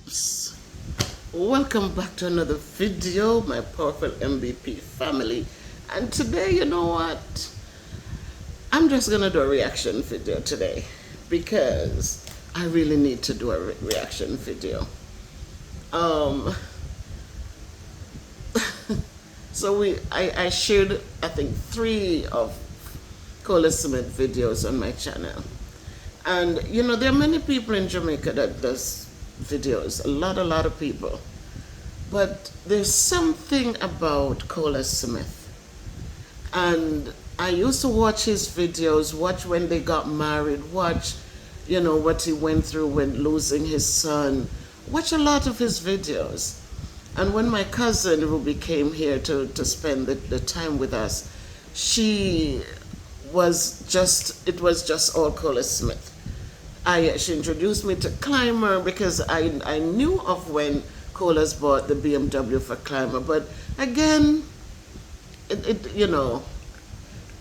peeps, welcome back to another video, my powerful MVP family. And today, you know what, I'm just gonna do a reaction video today because I really need to do a reaction video. um so I shared, I think, 3 of Cola Cement videos on my channel. And you know, there are many people in Jamaica that does videos, a lot of people. But there's something about Cola Smith. And I used to watch his videos, watch when they got married, watch, you know, what he went through when losing his son, watch a lot of his videos. And when my cousin Ruby came here to spend the time with us, she was just, it was just all Cola Smith. She introduced me to Climber because I knew of when Colas bought the BMW for Climber, but again, you know.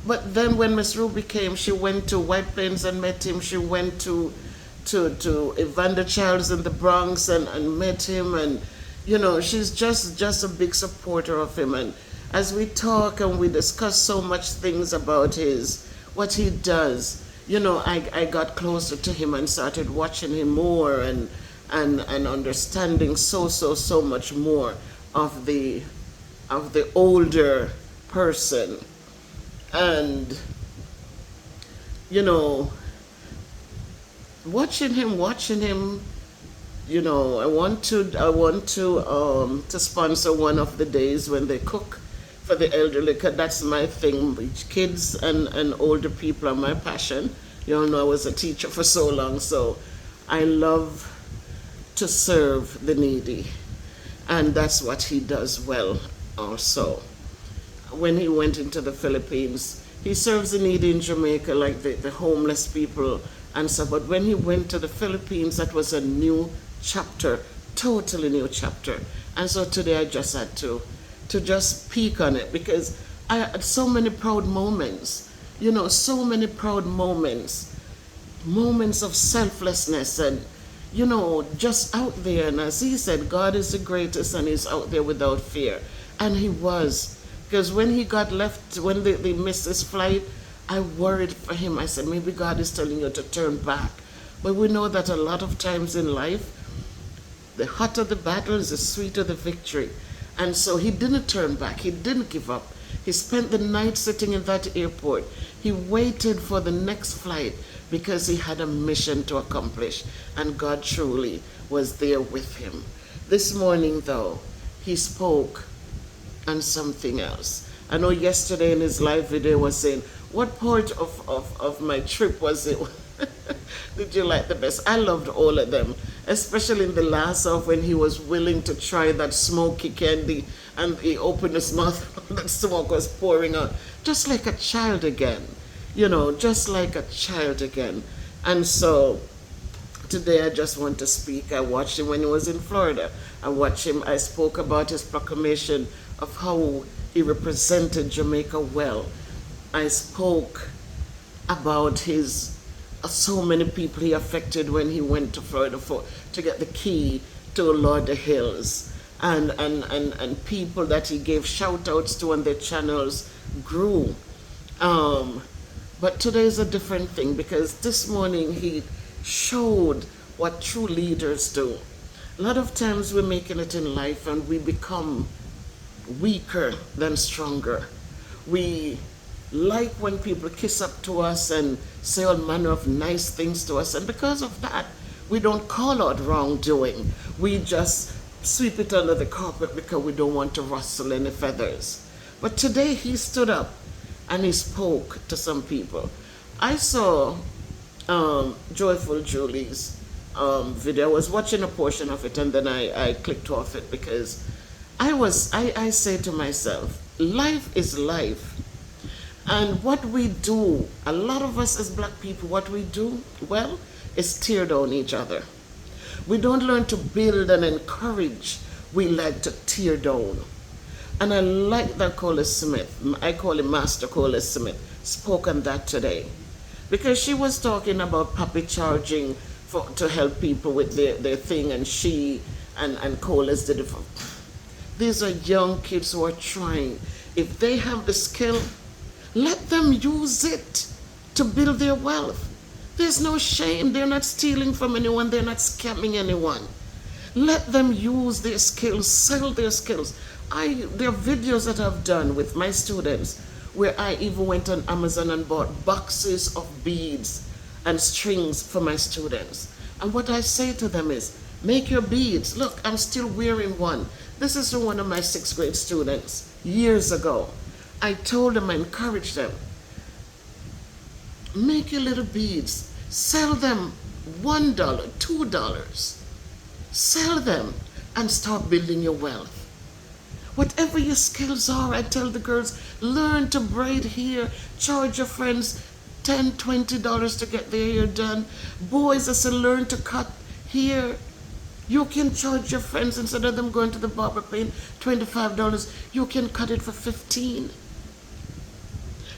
But then when Miss Ruby came, she went to White Plains and met him. She went to Evander Childs in the Bronx and met him, and you know, she's just a big supporter of him. And as we talk and we discuss so much things about what he does, you know, I got closer to him and started watching him more and understanding so much more of the older person. And you know, watching him, you know, I want to sponsor one of the days when they cook for the elderly, because that's my thing. Kids and older people are my passion. You all know I was a teacher for so long, so I love to serve the needy. And that's what he does well also. When he went into the Philippines, he serves the needy in Jamaica, like the homeless people and stuff. But when he went to the Philippines, that was a new chapter, totally new chapter. And so today I just had to just peek on it, because I had so many proud moments, you know, so many proud moments of selflessness and, you know, just out there. And as he said, God is the greatest and he's out there without fear. And he was, because when he got left, when they missed his flight, I worried for him. I said, maybe God is telling you to turn back. But we know that a lot of times in life, the hotter the battle is, the sweeter the victory. And so he didn't turn back. He didn't give up. He spent the night sitting in that airport. He waited for the next flight because he had a mission to accomplish. And God truly was there with him. This morning, though, he spoke on something else. I know yesterday in his live video was saying, what part of my trip was it? Did you like the best? I loved all of them, especially in the last of when he was willing to try that smoky candy and he opened his mouth and the smoke was pouring out, just like a child again, you know, just like a child again. And so today I just want to speak. I watched him when he was in Florida. I spoke about his proclamation of how he represented Jamaica well. I spoke about so many people he affected when he went to Florida to get the key to Lord the Hills, and people that he gave shout outs to on their channels grew. But today is a different thing, because this morning he showed what true leaders do. A lot of times we're making it in life and we become weaker than stronger. We like when people kiss up to us and say all manner of nice things to us, and because of that, we don't call out wrongdoing. We just sweep it under the carpet because we don't want to rustle any feathers. But today he stood up and he spoke to some people. I saw Joyful Julie's video. I was watching a portion of it and then I clicked off it, because I say to myself, life is life. And what we do, a lot of us as black people, what we do, well, is tear down each other. We don't learn to build and encourage. We like to tear down. And I like that Cola Smith, I call him Master Cola Smith, spoke on that today. Because she was talking about Papi charging to help people with their thing, and she and Colas did it for. These are young kids who are trying. If they have the skill, let them use it to build their wealth. There's no shame. They're not stealing from anyone. They're not scamming anyone. Let them use their skills, sell their skills. There are videos that I've done with my students where I even went on Amazon and bought boxes of beads and strings for my students. And what I say to them is, make your beads. Look, I'm still wearing one. This is from one of my 6th grade students years ago. I told them, I encouraged them, make your little beads, sell them $1, $2. Sell them and start building your wealth. Whatever your skills are, I tell the girls, learn to braid hair, charge your friends $10, $20 to get their hair done. Boys, I say, learn to cut hair. You can charge your friends, instead of them going to the barber paying $25, you can cut it for $15.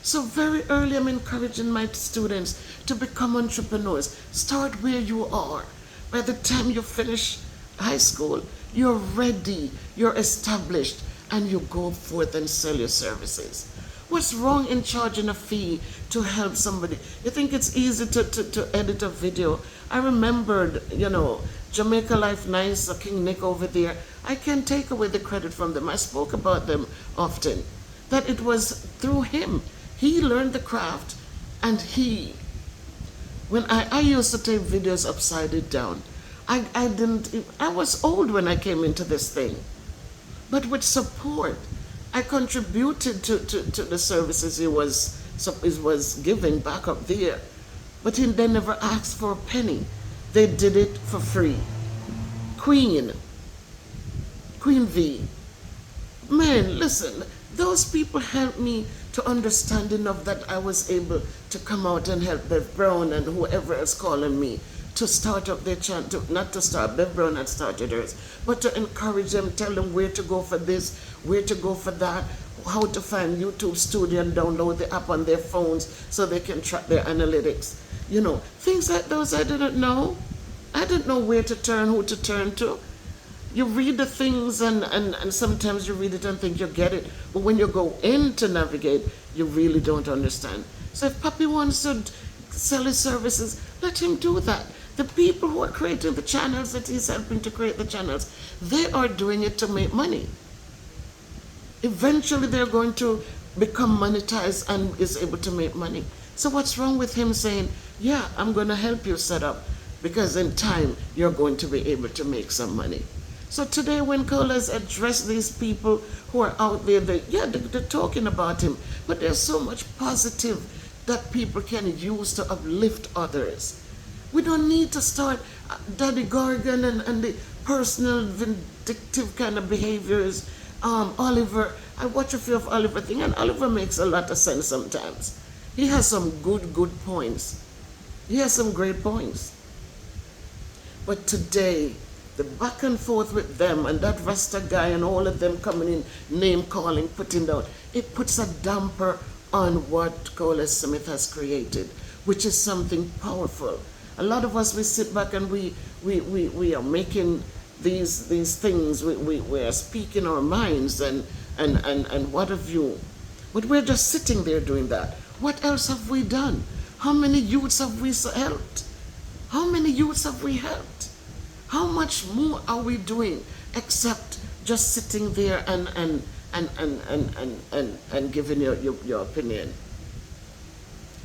So very early, I'm encouraging my students to become entrepreneurs. Start where you are. By the time you finish high school, you're ready, you're established, and you go forth and sell your services. What's wrong in charging a fee to help somebody? You think it's easy to edit a video? I remembered, Jamaica Life Nice, King Nick over there. I can't take away the credit from them. I spoke about them often, that it was through him. He learned the craft, and when I used to take videos upside down. I was old when I came into this thing. But with support, I contributed to the services he was giving back up there. But they never asked for a penny. They did it for free. Queen V. Man, listen, those people helped me to understand enough that I was able to come out and help Bev Brown and whoever else calling me to start up their channel, not to start, Bev Brown had started hers, but to encourage them, tell them where to go for this, where to go for that, how to find YouTube Studio and download the app on their phones so they can track their analytics. Things like those I didn't know. I didn't know where to turn, who to turn to. You read the things and sometimes you read it and think you get it, but when you go in to navigate, you really don't understand. So if Papi wants to sell his services, let him do that. The people who are creating the channels that he's helping to create the channels, they are doing it to make money. Eventually they're going to become monetized and is able to make money. So what's wrong with him saying, yeah, I'm going to help you set up, because in time you're going to be able to make some money. So today when Colas address these people who are out there, they're talking about him, but there's so much positive that people can use to uplift others. We don't need to start Daddy Gargon and the personal vindictive kind of behaviors. Oliver, I watch a few of Oliver thing, and Oliver makes a lot of sense sometimes. He has some good points. He has some great points. But today, the back and forth with them and that Rasta guy and all of them coming in, name calling, putting down, it puts a damper on what Colas Smith has created, which is something powerful. A lot of us, we sit back and we are making these things, we are speaking our minds and what have you. But we're just sitting there doing that. What else have we done? How many youths have we helped? How many youths have we helped? How much more are we doing except just sitting there and giving your opinion?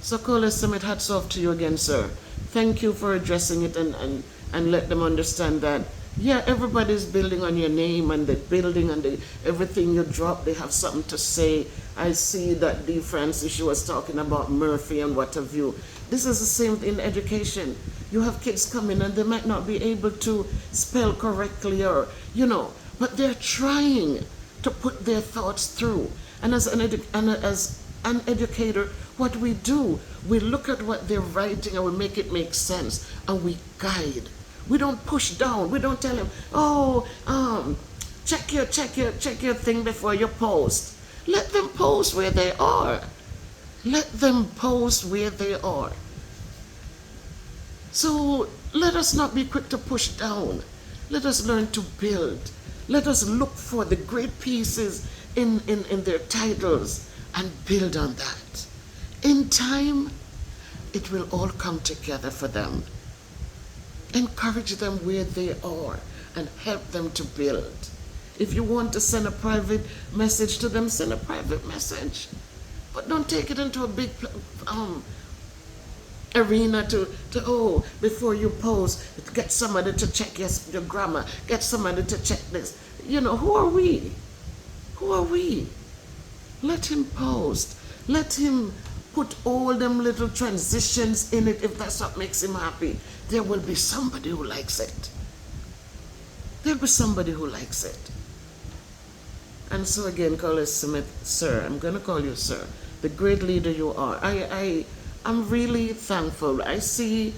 So Colas Smith, hats off to you again, sir. Thank you for addressing it and let them understand that, yeah, everybody's building on your name and the building and everything you drop, they have something to say. I see that Dee Francis, she was talking about Murphy and what have you. This is the same in education. You have kids coming and they might not be able to spell correctly or, but they're trying to put their thoughts through. And as an educator, what we do, we look at what they're writing and we make it make sense and we guide. We don't push down. We don't tell them, check your thing before you post. Let them post where they are. Let them post where they are. So let us not be quick to push down. Let us learn to build. Let us look for the great pieces in their titles and build on that. In time, it will all come together for them. Encourage them where they are and help them to build. If you want to send a private message to them, send a private message. But don't take it into a big arena to before you post, get somebody to check your grammar, get somebody to check this. Who are we? Who are we? Let him post. Let him put all them little transitions in it if that's what makes him happy. There will be somebody who likes it. There'll be somebody who likes it. And so again, Colin Smith, sir, I'm going to call you sir, the great leader you are. I'm really thankful. I see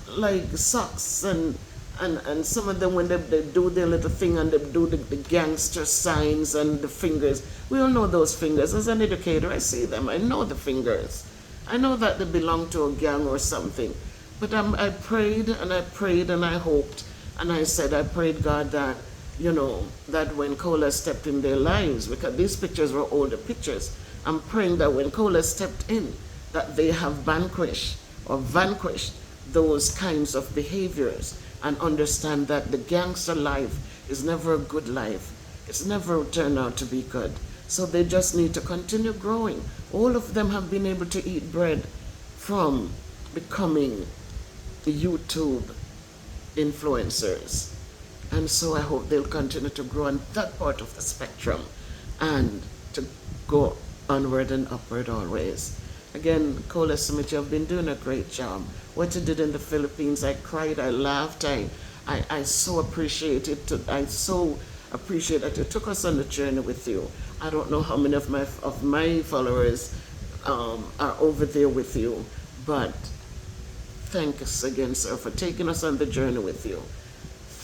like socks and some of them when they do their little thing and they do the gangster signs and the fingers. We all know those fingers. As an educator, I see them. I know the fingers. I know that they belong to a gang or something. But I prayed and I prayed and I hoped and I said, I prayed God that, that when Cola stepped in their lives, because these pictures were older pictures, I'm praying that when Cola stepped in, that they have vanquished those kinds of behaviors and understand that the gangster life is never a good life. It's never turned out to be good. So they just need to continue growing. All of them have been able to eat bread from becoming the YouTube influencers. And so I hope they'll continue to grow on that part of the spectrum and to go onward and upward always. Again, Cola Smith, you've been doing a great job. What you did in the Philippines, I cried, I laughed, I so appreciate it. I so appreciate that you took us on the journey with you. I don't know how many of my followers are over there with you, but thanks again, sir, for taking us on the journey with you.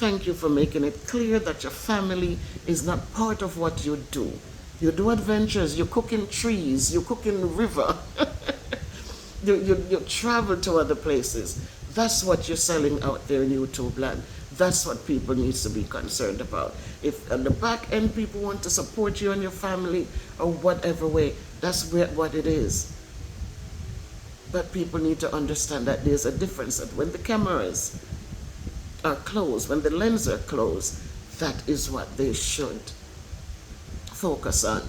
Thank you for making it clear that your family is not part of what you do. You do adventures, you cook in trees, you cook in the river, you travel to other places. That's what you're selling out there in YouTube land. That's what people need to be concerned about. If on the back end people want to support you and your family or whatever way, that's what it is. But people need to understand that there's a difference, that when the cameras are closed, when the lenses are closed, that is what they should focus on,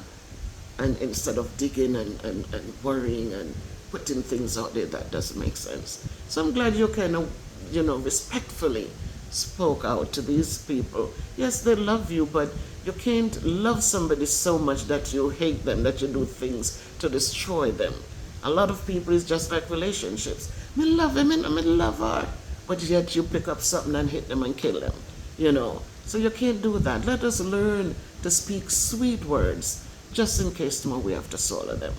and instead of digging and worrying and putting things out there that doesn't make sense. So I'm glad you kind of, respectfully spoke out to these people. Yes, they love you, but you can't love somebody so much that you hate them, that you do things to destroy them. A lot of people is just like relationships. I love him and I love her, but yet you pick up something and hit them and kill them, So you can't do that. Let us learn to speak sweet words, just in case tomorrow we have to swallow them.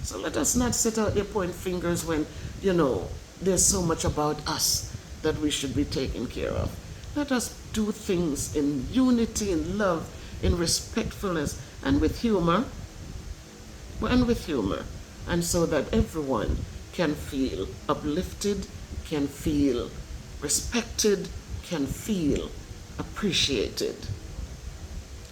So let us not sit out there pointing fingers when, there's so much about us that we should be taken care of. Let us do things in unity, in love, in respectfulness, and with humor. And so that everyone can feel uplifted, can feel respected, can feel appreciated.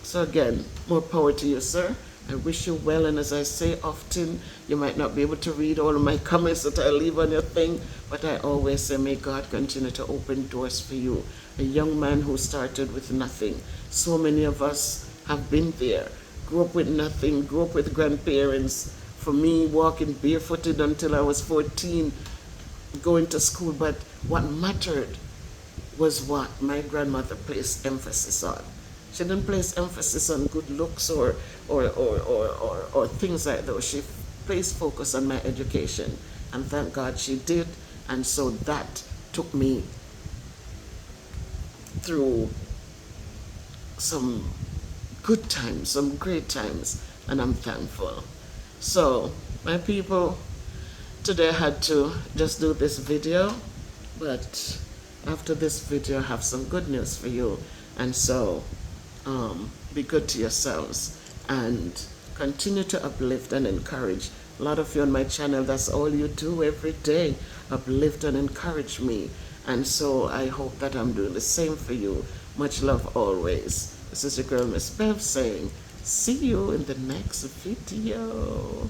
So again, more power to you, sir. I wish you well, and as I say often, you might not be able to read all of my comments that I leave on your thing, but I always say, may God continue to open doors for you. A young man who started with nothing. So many of us have been there. Grew up with nothing, grew up with grandparents. For me, walking barefooted until I was 14, going to school, but what mattered was what my grandmother placed emphasis on. She didn't place emphasis on good looks or things like those. She placed focus on my education, and thank God she did. And so that took me through some good times, some great times, and I'm thankful. So, my people, today I had to just do this video, but after this video I have some good news for you. And so, be good to yourselves and continue to uplift and encourage. A lot of you on my channel, that's all you do every day, uplift and encourage me And so I hope that I'm doing the same for you. Much love always. This is your girl, Miss Bev, saying, see you in the next video.